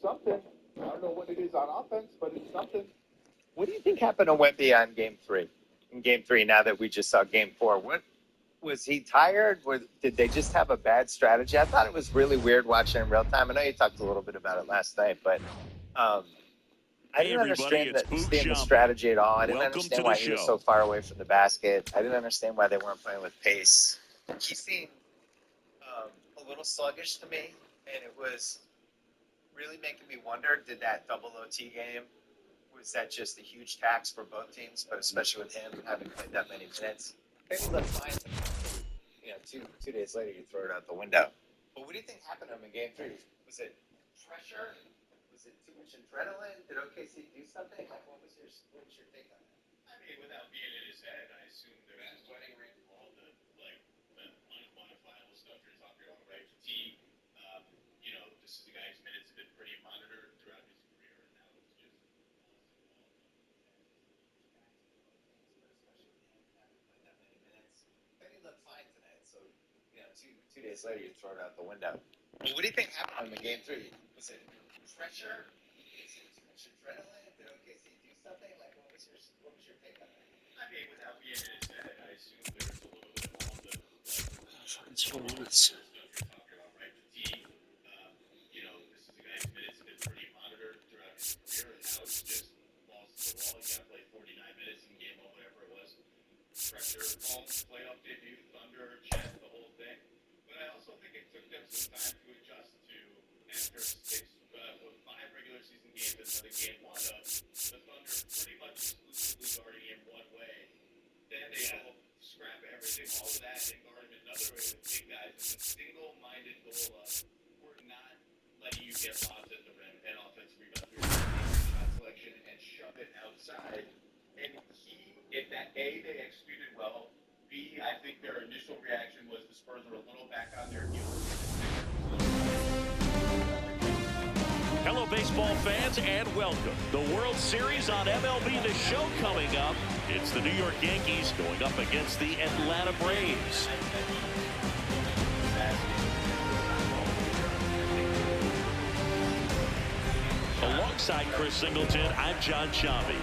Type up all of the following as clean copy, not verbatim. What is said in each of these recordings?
something. I don't know what it is on offense, but it's something. What do you think happened to Wemby on Game 3? In Game 3, now that we just saw Game 4, what was he tired? Did they just have a bad strategy? I thought it was really weird watching in real time. I know you talked a little bit about it last night, but I didn't understand the strategy at all. I didn't understand why he was so far away from the basket. I didn't understand why they weren't playing with pace. He seemed a little sluggish to me, and it was really making me wonder, did that double OT game, was that just a huge tax for both teams, but especially with him having played that many minutes? Maybe that's fine. You know, two days later, you throw it out the window. But what do you think happened to him in Game 3? Was it pressure? Was it too much adrenaline? Did OKC do something? Like, what was your take on that? I mean, without being in his head, I assume there's sweating rate, all the unquantifiable stuff you're talking about, right? Fatigue. This is a guy whose minutes have been pretty monitored throughout his career, and now it's just He looked fine tonight, so two days later you throw it out the window. Well, what do you think happened in Game 3? Was it pressure? Was it too much adrenaline? Did OKC do something? Like, what was your take on that? I mean, without being in his head, I assume there's a little bit of all the Fucking stuff you're talking about, right? Fatigue. This is a guy whose minutes have been pretty monitored throughout his career, and now it's just balls to the wall. He's got to play 49 minutes in game one, whatever it was. Pressure, all playoff debut, Thunder, Jazz, the whole thing. But I also think it took them some time to adjust to, after 5 regular season games and another game one of the Thunder pretty much exclusively guarding him one way. Then they all scrap everything, all of that, and guard him another way with big guys with a single-minded goal of we're not letting you get lobs at the rim and offensive rebounds. We're taking shot selection and shove it outside. And if that A, they executed well. B, I think their initial reaction was the Spurs were a little back on their heels. Hello, baseball fans, and welcome. The World Series on MLB The Show coming up. It's the New York Yankees going up against the Atlanta Braves. Alongside Chris Singleton, I'm John Chambi.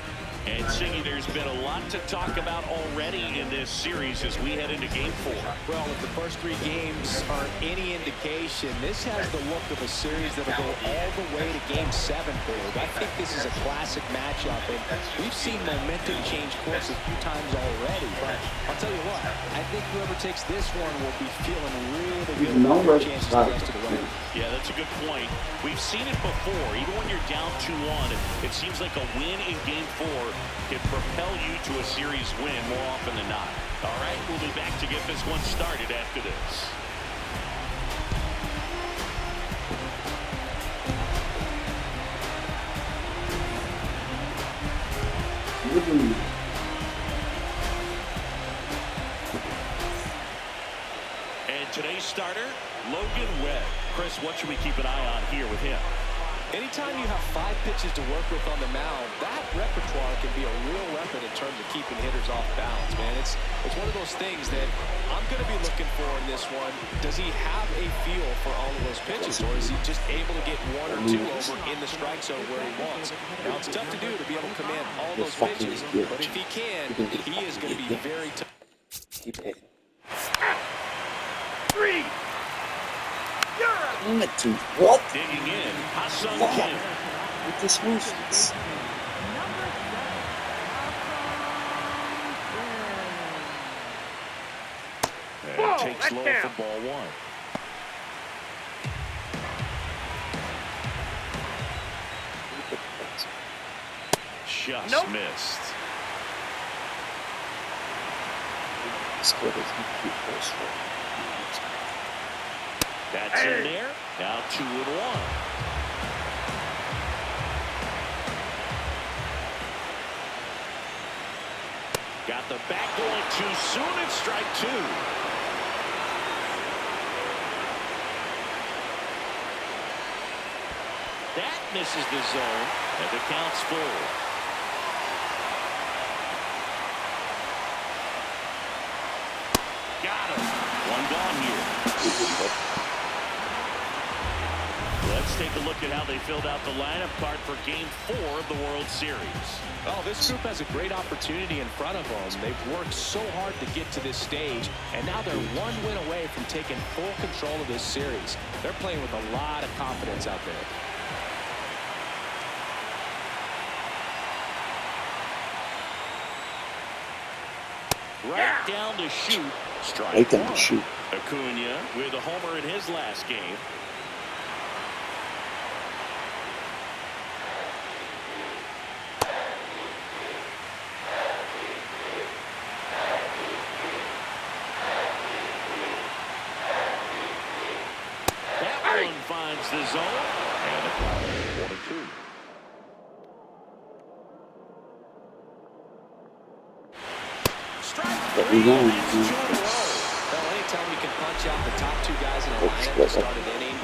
And Singy, there's been a lot to talk about already in this series as we head into Game 4. Well, if the first 3 games aren't any indication, this has the look of a series that'll go all the way to Game 7, Boog. I think this is a classic matchup, and we've seen momentum change course a few times already. But I'll tell you what, I think whoever takes this one will be feeling really good about their chances the rest of the way. Yeah, that's a good point. We've seen it before. Even when you're down 2-1, it seems like a win in Game 4 can propel you to a series win more often than not. All right, we'll be back to get this one started after this. And today's starter, Logan Webb. Chris, what should we keep an eye on here with him? Anytime you have 5 pitches to work with on the mound, that repertoire can be a real weapon in terms of keeping hitters off balance, man. It's one of those things that I'm going to be looking for in this one. Does he have a feel for all of those pitches, or is he just able to get 1 or 2 over in the strike zone where he wants? Now, it's tough to do to be able to command all those pitches, but if he can, he is going to be very tough. Keep hitting. 3. What? Digging in, Hassan Kim. With this movement. And takes low for ball 1. Just missed. That's in there. Now 2-1. Got the bat going too soon. It's strike 2. That misses the zone, and the count's full. Got him. One gone here. Let's take a look at how they filled out the lineup card for Game 4 of the World Series. Oh, this group has a great opportunity in front of them. They've worked so hard to get to this stage, and now they're one win away from taking full control of this series. They're playing with a lot of confidence out there. Right down to shoot. Strike Right down one. to shoot. Acuna with a homer in his last game. That one finds the zone. And a count, 1-2. But we won. Well, anytime you can punch out the top two guys in a lineup to start an inning,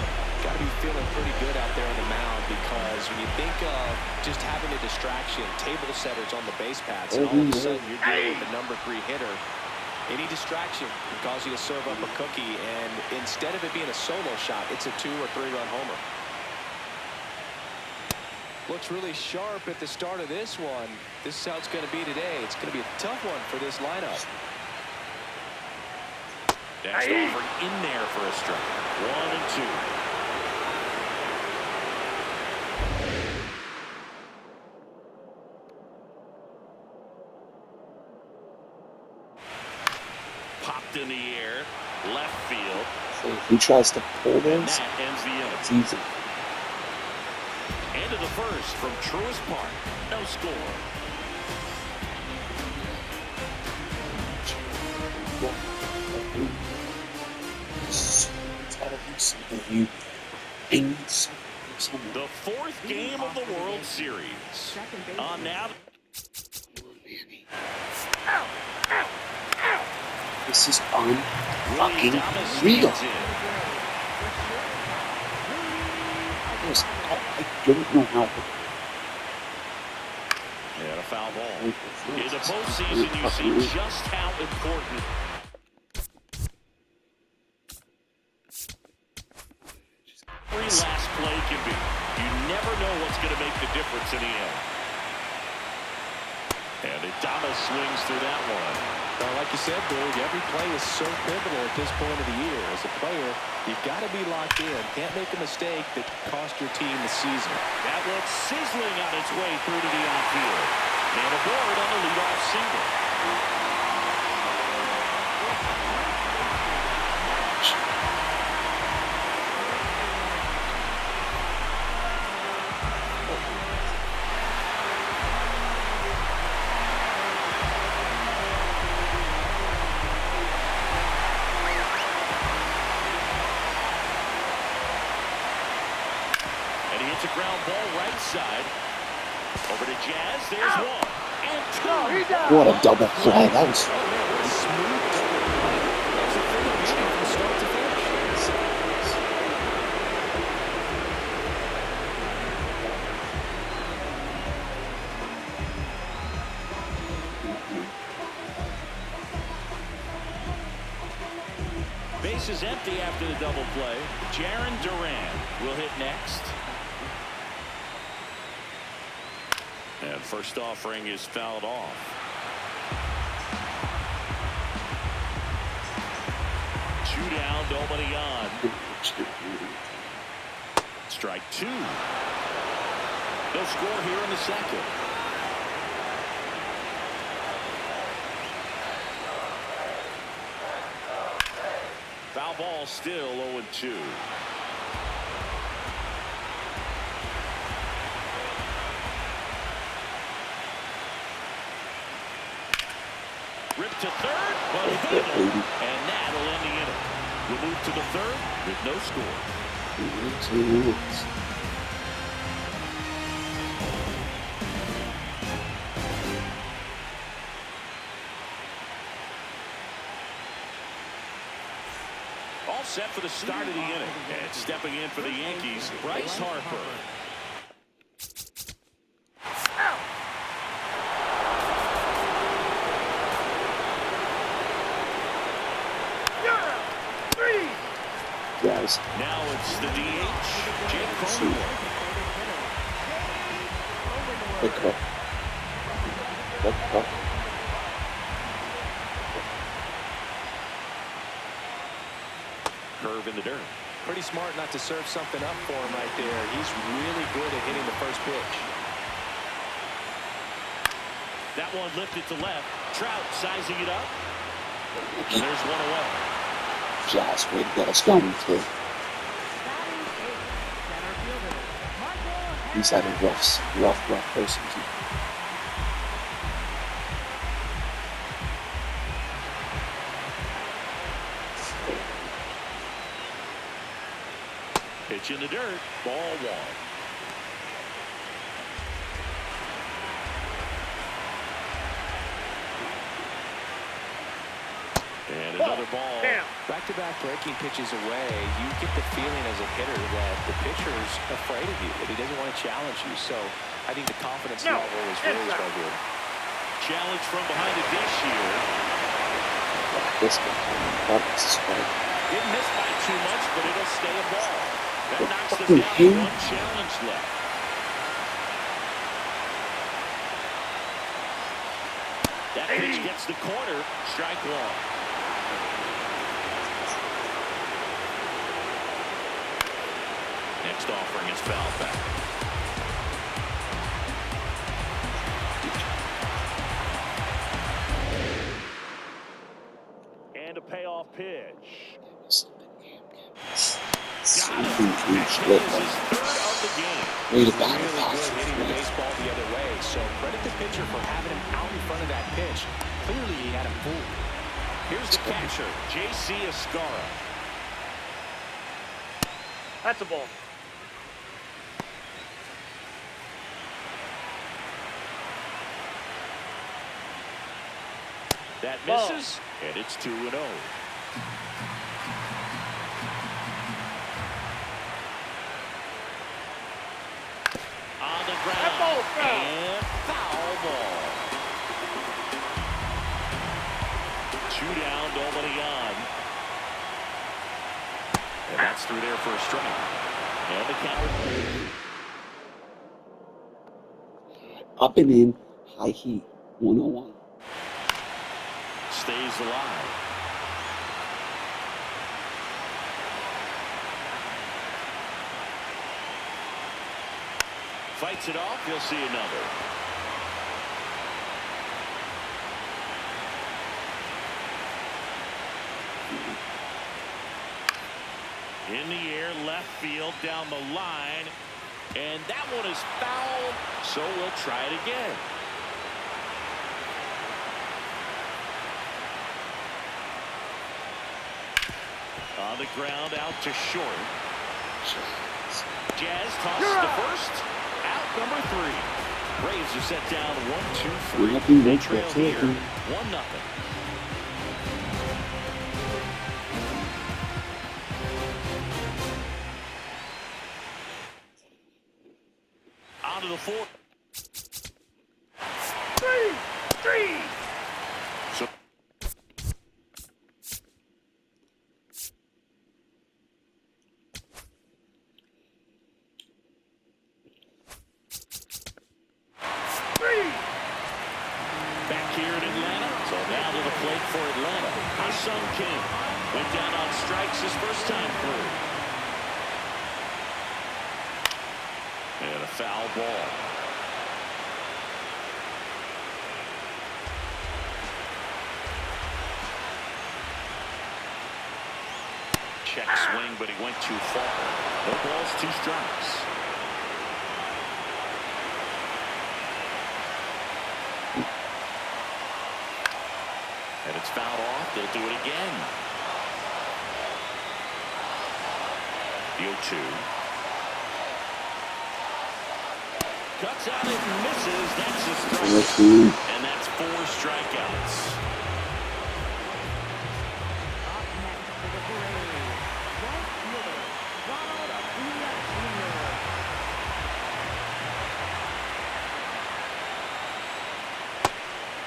got to be feeling pretty good out there on the mound, because when you think of just having a distraction, table setters on the base paths, and all of a sudden you're dealing with the number 3 hitter, any distraction can cause you to serve up a cookie, and instead of it being a solo shot, it's a 2 or 3 run homer. Looks really sharp at the start of this one. This is how it's going to be today. It's going to be a tough one for this lineup. Next offering in there for a strike. 1-2. Popped in the air, left field. So if he tries to pull And this, that ends the inning. it's easy. End of the first from Truist Park. No score. It's gotta be something you need something. The 4th game of the World Series. On now. This is unfucking Thomas real. gets in. I don't know how. And a foul ball. In the postseason, you see just how important. Every last play can be. You never know what's going to make the difference in the end. And Adames swings through that one. Well, like you said, Boog, every play is so pivotal at this point of the year. As a player, you've got to be locked in. Can't make a mistake that could cost your team the season. That one's sizzling on its way through to the outfield. And aboard on the leadoff single. And he hits a ground ball right side. Over to Jazz. There's one. And 2. What a double play. That was Base is empty after the double play. Jaron Duran will hit next. And first offering is fouled off. Two down, nobody on. Strike 2. They'll score here in the second. Foul ball, still 0-2. Ripped to third, but handled, and that'll end the inning. We'll move to the third with no score. All set for the start of the inning. And stepping in for the Yankees, Bryce Harper. yeah. guys. Now it's the DH, Jake Cronenworth. Good call. Good call. Curve in the dirt. Pretty smart not to serve something up for him right there. He's really good at hitting the first pitch. That one lifted to left. Trout sizing it up. And there's one away. Jazz, way to get us going too. He's had a rough postseason. Pitch in the dirt. Ball one. And another ball. Back-to-back breaking pitches away, you get the feeling as a hitter that the pitcher's afraid of you, that he doesn't want to challenge you. So I think the confidence level is raised by here. Challenge from behind the dish here. This guy, this is great. Didn't miss by too much, but it'll stay a ball. That knocks us fucking down to him. one challenge left. That pitch gets the corner. Strike one. Next offering is foul back. And a payoff pitch. Something huge That lit is his third of the game. Way to Really battle good back. hitting the baseball the other way. So credit the pitcher for having him out in front of that pitch. Clearly he had him fooled. Here's the catcher, J.C. Escara. That's a ball. That misses, and it's 2-0. On the ground, and foul ball. 2 down, nobody on. And that's through there for a strike. And the count. Up and in, high heat, 101. Stays alive. Fights it off. You'll see another. In the air, left field, down the line. And that one is foul, so we'll try it again. On the ground, out to short. Jazz tosses the first. Out number 3. Braves are set down 1-2-3. They trail here 1-0. Out of the 4th. 3. So back here in Atlanta. So now to the plate for Atlanta. Ha-Sung Kim went down on strikes his first time through. And a foul ball. Check swing, but he went too far. No balls, 2 strikes. And it's fouled off. They'll do it again. The 0-2. Cuts out it and misses. That's a strike. And that's 4 strikeouts.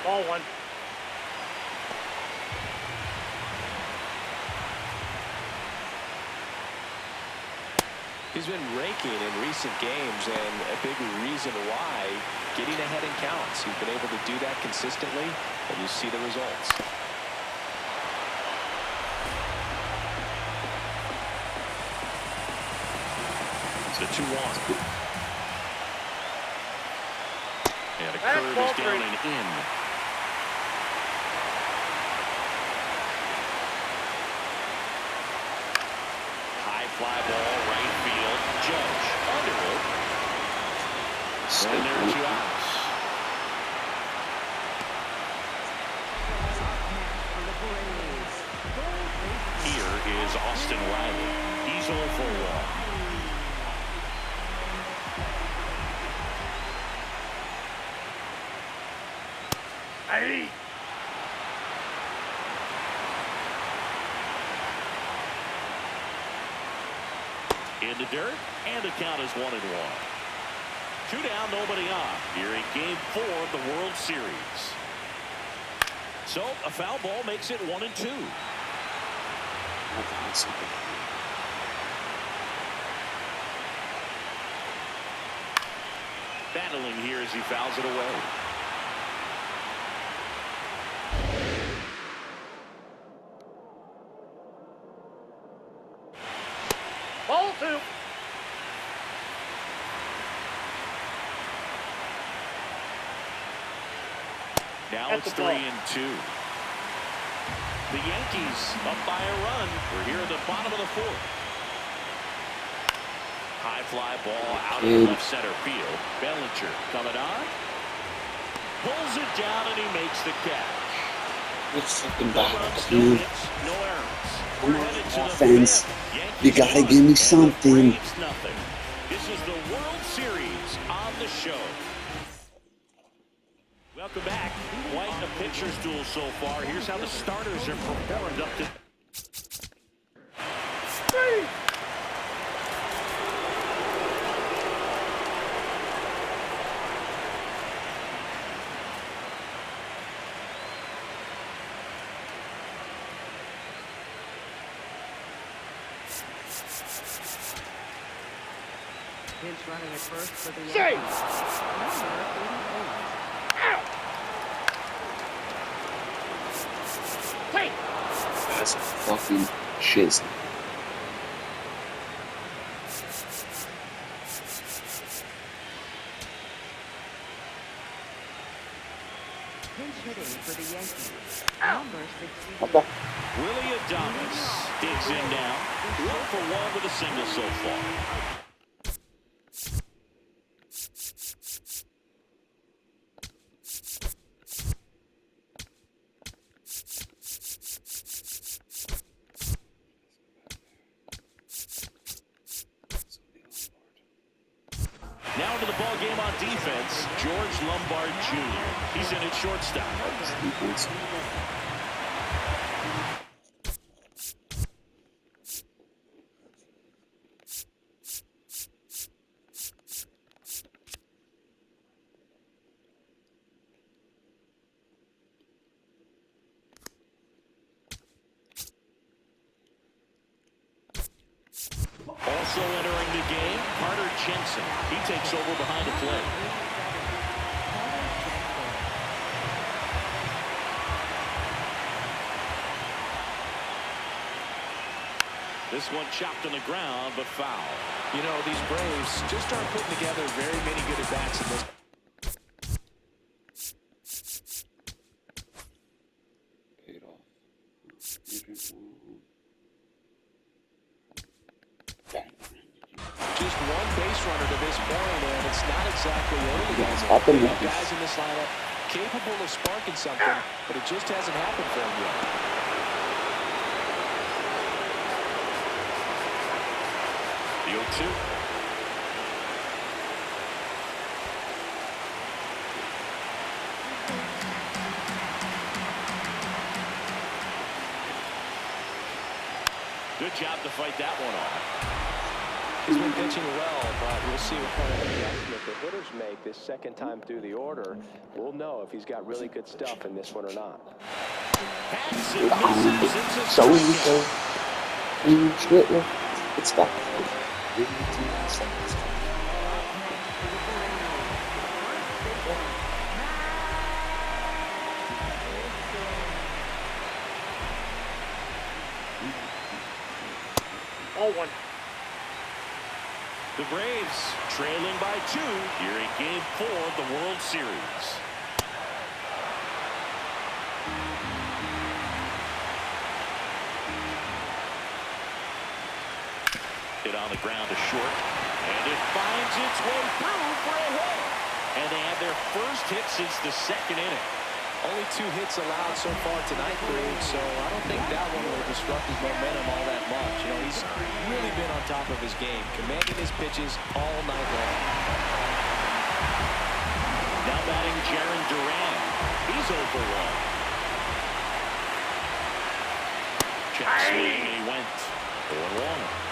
Ball 1. He's been raking in recent games, and a big reason why, getting ahead in counts. He's been able to do that consistently, and you see the results. It's a 2-1. And a curve is down and in. High fly ball, right field. Judge under it. And there are 2 outs. Here is Austin Riley. He's 0 for 1. Hey! In the dirt, and the count is 1-1. 2 down, nobody on. Here in Game 4 of the World Series. So a foul ball makes it 1-2. Battling here as he fouls it away. Ball 2. Now it's 3-2. The Yankees up by a run. We're here at the bottom of the 4th. High fly ball out in left center field. Bellinger coming on. Pulls it down and he makes the catch. It's fucking No bad, runs, no dude. hits, no errors. Come We're on, headed to the offense. 5th. Yankees You gotta 1 give me and the something. Braves nothing. This is the World Series on the show. Welcome back. Quite a pitcher's duel so far. Here's how the starters are performed up to. Pinch running at first for the Yankees. Number 88. That's a fucking shiz. Pinch hitting for the Yankees. Number 68. Okay. Willie Adames digs in now. 1 for 1 with a single so far. Now into the ball game on defense, George Lombard Jr. He's in at shortstop. Also entering the game, Carter Jensen. He takes over behind the plate. This one chopped on the ground, but foul. You know, these Braves just aren't putting together very many good at-bats in this. Paid off. Just one base runner to this point, and it's not exactly early. Guys, up and up. Guys in this lineup capable of sparking something, but it just hasn't happened for him yet. The 0-2. Good job to fight that one off. He's been pitching well, but we'll see what kind of adjustment the hitters make this second time through the order. We'll know if he's got really good stuff in this one or not. Hacks and misses. It's a So we strikeout. go. It's back. Ball one. The Braves trailing by 2 here in Game 4 of the World Series. Hit on the ground to short, and it finds its way through for a hit. And they had their first hit since the 2nd inning. Only 2 hits allowed so far tonight, Craig, so I don't think that one will disrupt his momentum all that much. You know, he's really been on top of his game, commanding his pitches all night long. Now batting Jaron Duran. He's 0 for 1. Check swing, and he went 0-1.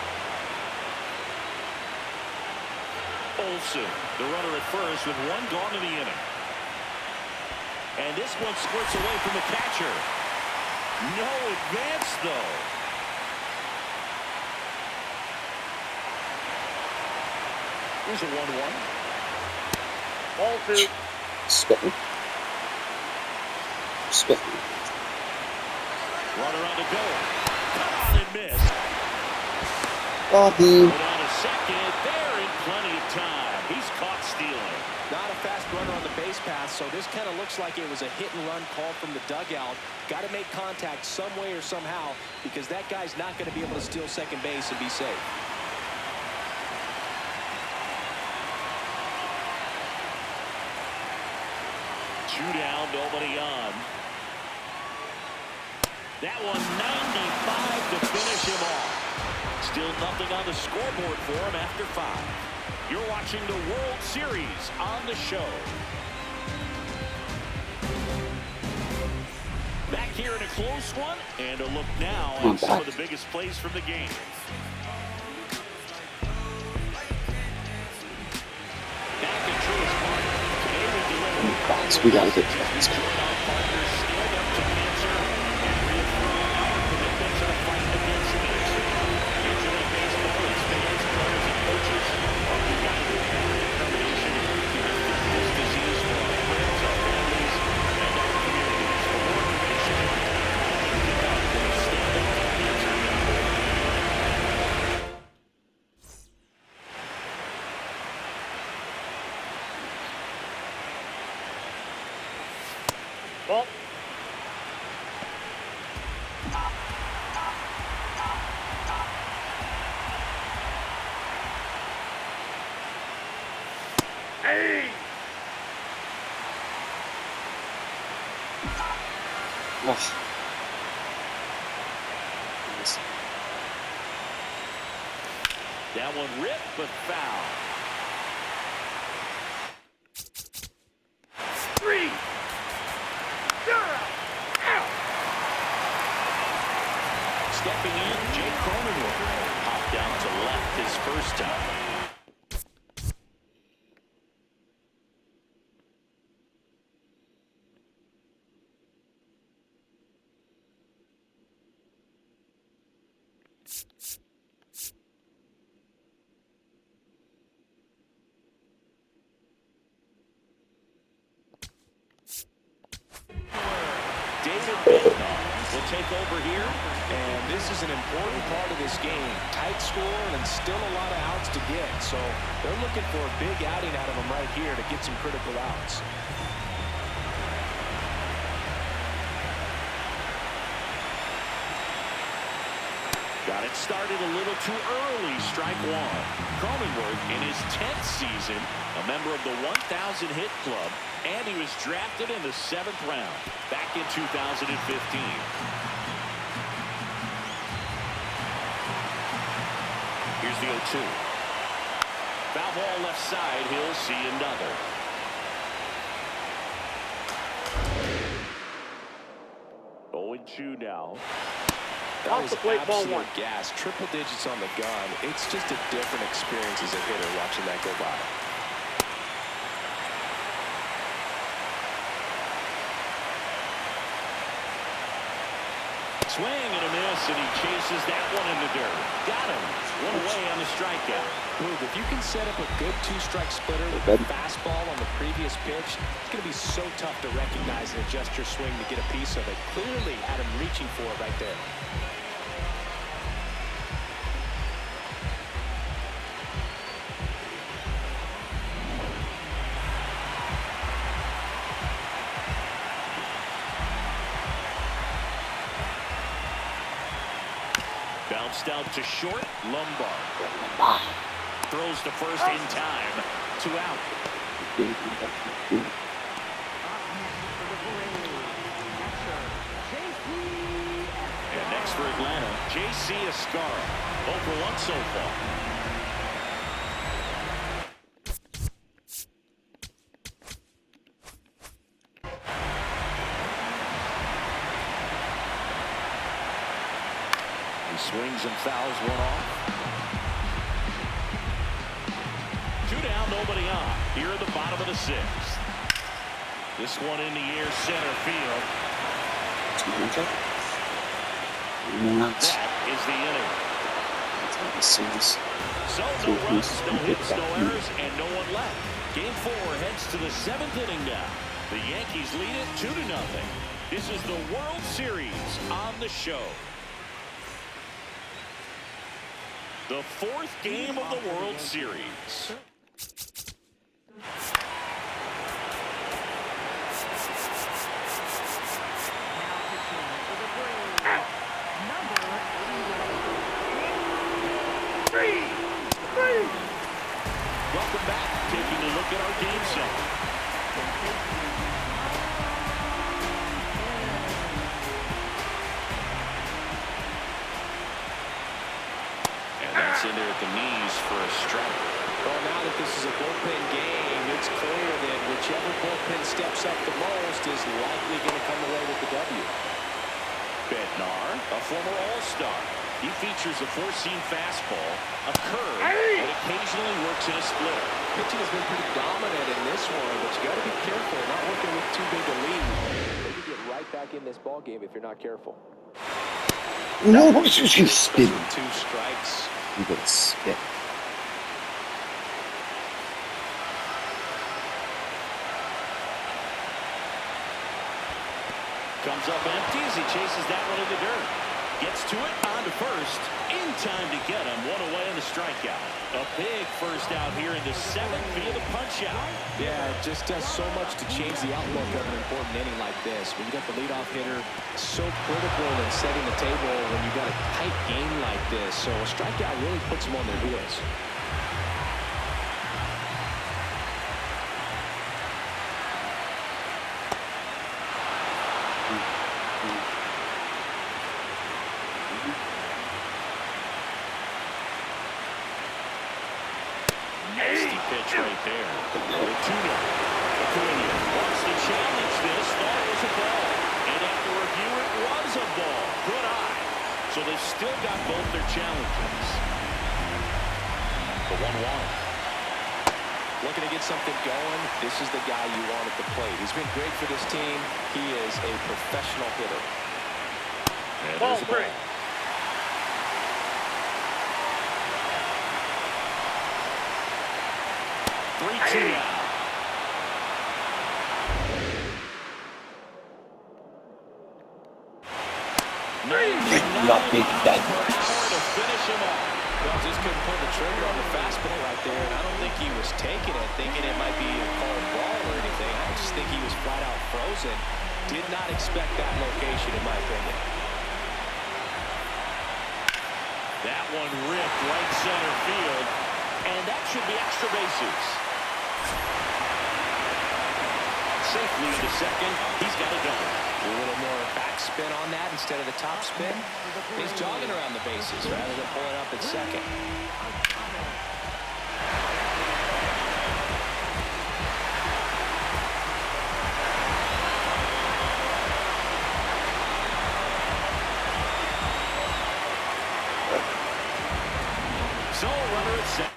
Olsen, the runner at first with 1 gone in the inning. And this one squirts away from the catcher. No advance, though. Here's a 1-1. Ball 2. Spitting. Runner on the go. Cut on and missed. Bobby. Put on a second. There in plenty of time. He's caught stealing. Not a fast runner on the base pass, so this kind of looks like it was a hit-and-run call from the dugout. Got to make contact some way or somehow, because that guy's not going to be able to steal second base and be safe. Two down, nobody on. That one 95 to finish him off. Still nothing on the scoreboard for him after 5. You're watching the World Series on the show. Back here in a close one, and a look now at some of the biggest plays from the game. Back in Truist Park. Today we deliver. We gotta get this. Ball. Hey! Oh. That one ripped, but foul. 3. 0. Out. Stepping in, Jake Cronenworth popped down to left his first time. Will take over here. And this is an important part of this game. Tight score and still a lot of outs to get. So they're looking for a big outing out of them right here to get some critical outs. Got it started a little too early. Strike 1. Cronenworth in his 10th season, a member of the 1,000 hit club, and he was drafted in the 7th round back in 2015. Here's the 0-2. Foul ball left side. He'll see another. Oh, 0-2 now. That was Off the plate, ball absolute 1. gas. Triple digits on the gun. It's just a different experience as a hitter watching that go by. Swing and a miss, and he chases that one in the dirt. Got him. One away on the strikeout. Boog, if you can set up a good two-strike splitter with a fastball on the previous pitch, it's going to be so tough to recognize and adjust your swing to get a piece of it. Clearly had him reaching for it right there. Bounced out to short. Lombard throws to first in time. 2 out. And next for Atlanta, J.C. Escara. 0 for 1 so far. He swings and fouls one off. 2 down, nobody on. Here at the bottom of the 6th. This one in the air, center field. That is the inning. So no runs, no hits, no errors, and no one left. Game 4 heads to the 7th inning now. The Yankees lead it 2-0. This is the World Series on the show. The 4th game of the World Series. Welcome back. Taking a look at our game set. And that's in there at the knees for a strike. Well, now that this is a bullpen game, it's clear that whichever bullpen steps up the most is likely going to come away with the W. Bednar, a former All-Star. He features a 4-seam fastball, a curve, and occasionally works in a split. Pitching has been pretty dominant in this one, but you got to be careful, not working with too big a lead. Maybe get right back in this ball game if you're not careful. No, what was you spin? 2 strikes. You got spit. Comes up empty as he chases that one in the dirt. Gets to it, on to first. In time to get him. 1 away on the strikeout. A big first out here in the 7th via the punch-out. Yeah, it just does so much to change the outlook of an important inning like this. When you got the leadoff hitter, so critical in setting the table when you got a tight game like this. So a strikeout really puts them on their heels. Nasty pitch right there. The 2-0. Acuna wants to challenge this. Thought it was a ball. And after review, it was a ball. Good eye. So they've still got both their challenges. The 1-1. Looking to get something going. This is the guy you want at the plate. He's been great for this team. He is a professional hitter. And Ball there's a 3. 3-2 now. Not big that. To finish him off. Well, just couldn't pull the trigger on the fastball right there, and I don't think he was taking it, thinking it might be a called ball or anything. I just think he was flat out frozen. Did not expect that location, in my opinion. That one ripped right center field, and that should be extra bases. Safely into second. He's got a double. A little more backspin on that instead of the top spin. He's jogging around the bases rather than pulling up at second. So, runner at second.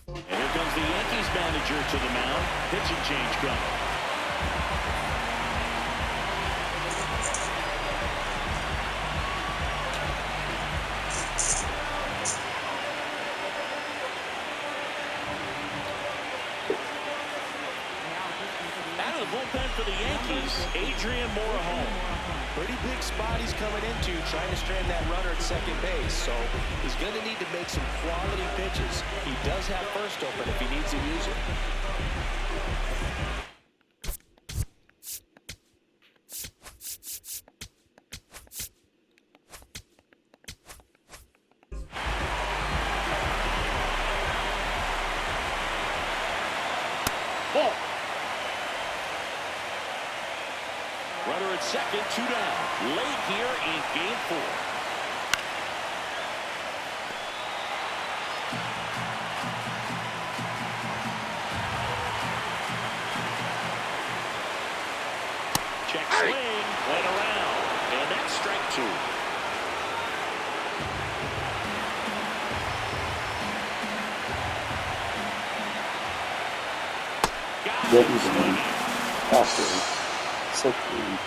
And here comes the Yankees manager to the mound. Pitching change coming. is Adrian Moore home. Pretty big spot he's coming into, trying to strand that runner at second base. So he's going to need to make some quality pitches. He does have first open if he needs to use it. Ball. Runner at second, 2 down. Late here in game 4. Check swing, went around, and that's strike 2. Got What him is it? swinging. After. So clean.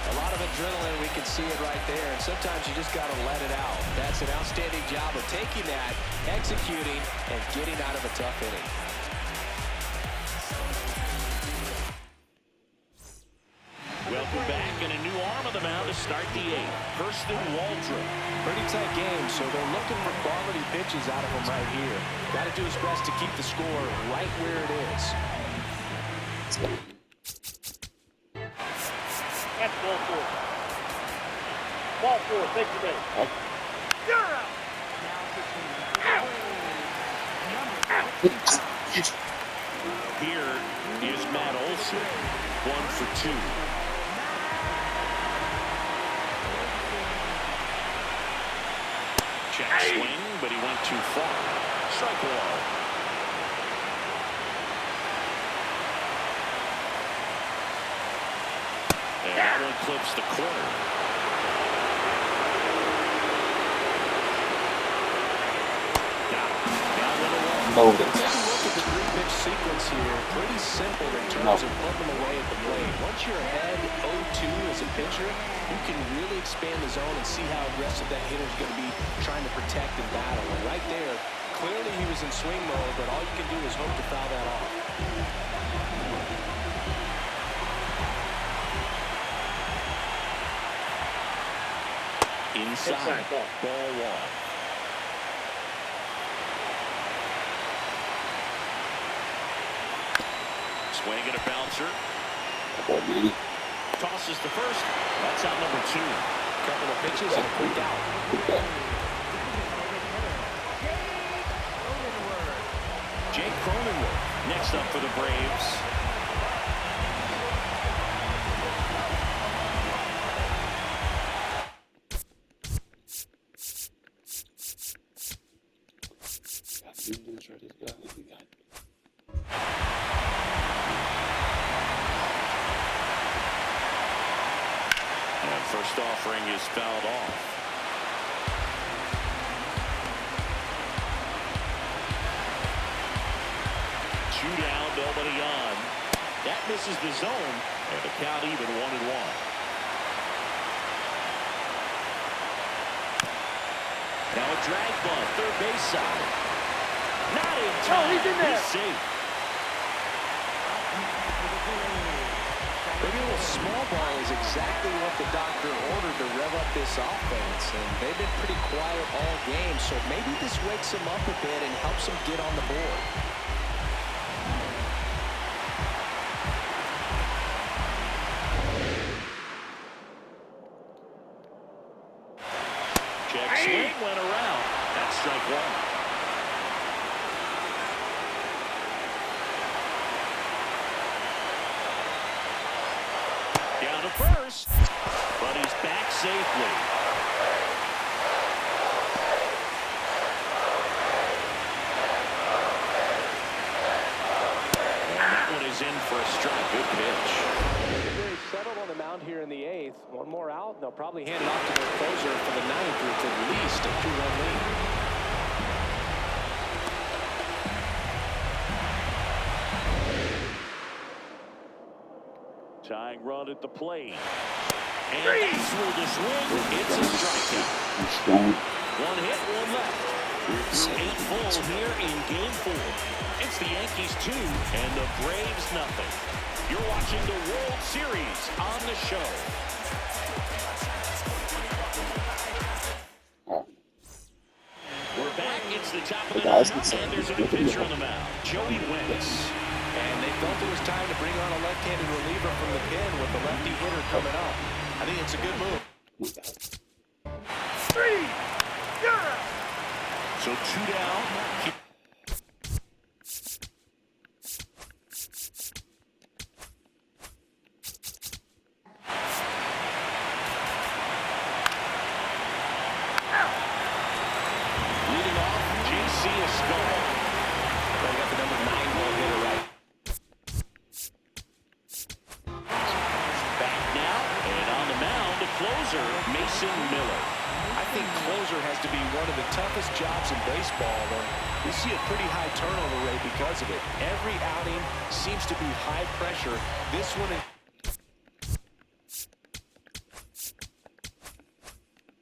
A lot of adrenaline, we can see it right there. And sometimes you just got to let it out. That's an outstanding job of taking that, executing, and getting out of a tough inning. Welcome back, and a new arm of the mound to start the 8th. Hurston Waldrop. Pretty tight game, so they're looking for quality pitches out of him right here. Got to do his best to keep the score right where it is. That's ball 4. Ball 4, take the base. You're out. Here is Matt Olson. 1 for 2. Check swing, but he went too far. Strike 1. And that one clips the corner. Got him. Now 1-1. Loaded. Take a look at the 3-pitch sequence here. Pretty simple in terms of putting them away at the plate. Once you're ahead 0-2 as a pitcher, you can really expand the zone and see how aggressive that hitter is going to be trying to protect and battle. And right there, clearly he was in swing mode, but all you can do is hope to foul that off. Inside. Ball 1. Swing and a bouncer. Boy, man. Tosses to first. That's out number 2. Couple of pitches and a quick out. Jake Cronenworth next up for the Braves. And first offering is fouled off. Two down, nobody on. That misses the zone, and the count even 1-1. Now a drag bunt, third base side. Not in time. He's in there. He's safe. Maybe a little small ball is exactly what the doctor ordered to rev up this offense, and they've been pretty quiet all game, so maybe this wakes them up a bit and helps them get on the board. Check swing went around. That's strike 1. Down to first, but he's back safely. And that one is in for a strike. Good pitch. Very settled on the mound here in the 8th. One more out, they'll probably hand it off to their closer for the 9th with at least a 2-run lead. Tying run at the plate. And that's where the swing. It's a strikeout. He's strong. One hit, one left. We're through 8 full here in Game 4. It's the Yankees 2 and the Braves nothing. You're watching the World Series on the show. We're back. It's the top of the ninth, and there's a new pitcher on the mound, Joey Wentz. And they felt it was time to bring on a left-handed reliever from the pen with the lefty hitter coming up. I think it's a good move. So 2 down. Leading off, J.C. Escobar. They got the number 9-hole hitter right. Back now, and on the mound, the closer, Mason Miller. I think closer has to be one of the toughest jobs in baseball, and we see a pretty high turnover rate because of it. Every outing seems to be high pressure. This one is...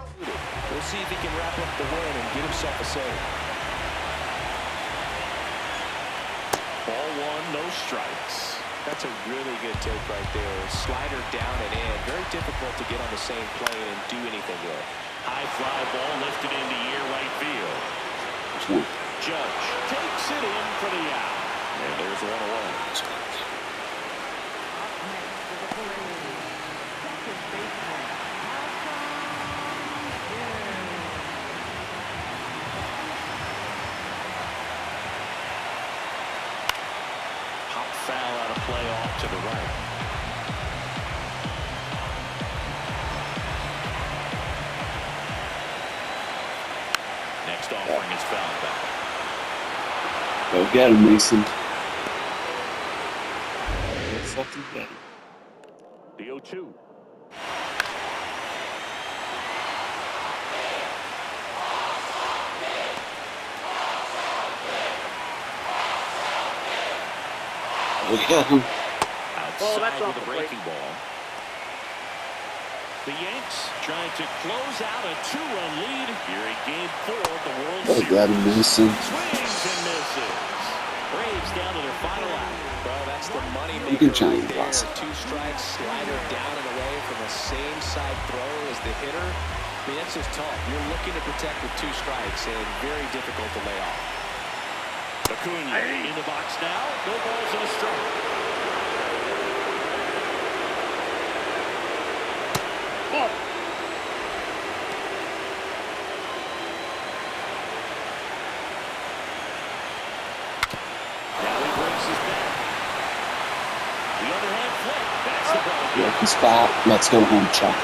We'll see if he can wrap up the win and get himself a save. Ball 1, no strikes. That's a really good take right there. Slider down and in. Very difficult to get on the same plane and do anything with. High fly ball lifted into air right field. Judge takes it in for the out. And there's 1 away. Pop foul out of play off to the right. Next offering is fouled back. Go get him, Mason. Go fucking get him. The 0-2. Go get him. Outside with a breaking ball. The Yanks trying to close out a 2-run lead here in Game 4 of the World Go Series. get him, Mason. Swings and misses. Braves down to their final out. Well, that's the money You can maker try right and there. pass. 2 strikes, slider down and away from the same side throw as the hitter. I mean, that's just tough. You're looking to protect with 2 strikes and very difficult to lay off. Acuna in the box now. No balls and a strike. Ball. Now he brings his bat. The underhand flip. That's the ball. Yankees foul. Let's go home, Chuck.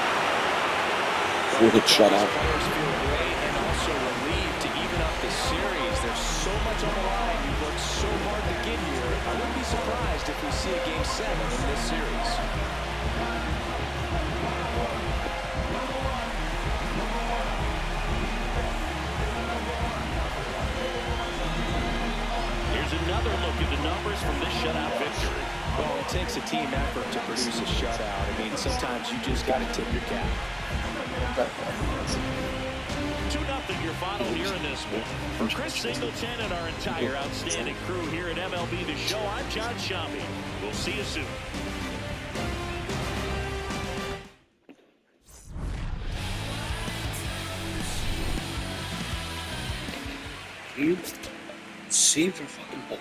We'll get shut out. Players feel great and also relieved to even up the series. There's so much on the line. You've worked so hard to get here. I wouldn't be surprised if we see a Game 7 in this series. Here's another look at the numbers from this shutout victory. Well, it takes a team effort to produce a shutout. I mean, sometimes you just got to tip your cap. 2-0 your final here in this one. For Chris Singleton and our entire outstanding crew here at MLB The Show, I'm John Shambi. We'll see you soon. You save your fucking ball.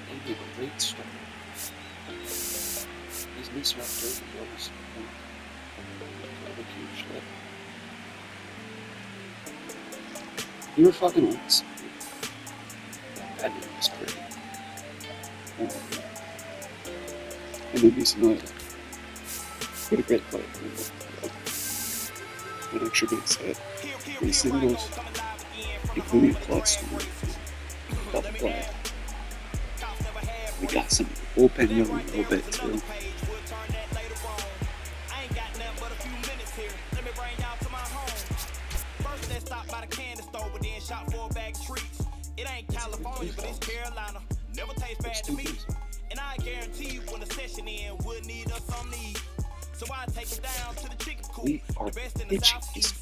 Maybe a great start. Isn't this right there? You were fucking awesome. That name was great. And then he's another. What a great player. An extra big set. 3 singles, including a clutch score. Double play. We got some bullpen yelling a little bit too. It ain't California, but it's Carolina. Never taste bad to me. And I guarantee you when the session in, we'll need us some need. So I take it down to the chicken coop. We are the best in the itching Southeast. this